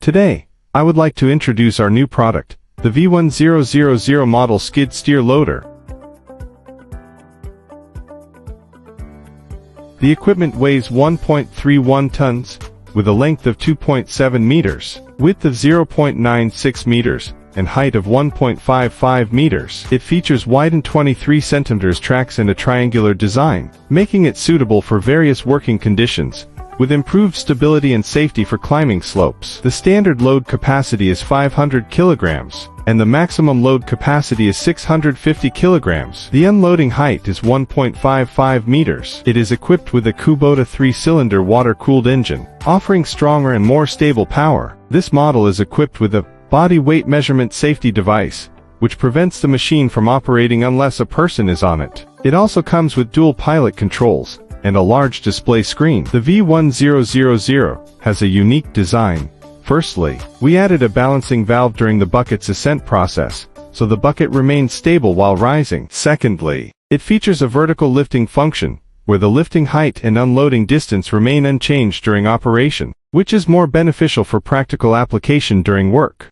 Today, I would like to introduce our new product, the V1000 model skid steer loader. The equipment weighs 1.31 tons, with a length of 2.7 meters, width of 0.96 meters, and height of 1.55 meters. It features widened 23 cm tracks and a triangular design, making it suitable for various working conditions, with improved stability and safety for climbing slopes. The standard load capacity is 500 kilograms, and the maximum load capacity is 650 kilograms. The unloading height is 1.55 meters. It is equipped with a Kubota 3-cylinder water-cooled engine, offering stronger and more stable power. This model is equipped with a body weight measurement safety device, which prevents the machine from operating unless a person is on it. It also comes with dual pilot controls and a large display screen. The V1000 has a unique design. Firstly, we added a balancing valve during the bucket's ascent process, so the bucket remains stable while rising. Secondly, it features a vertical lifting function, where the lifting height and unloading distance remain unchanged during operation, which is more beneficial for practical application during work.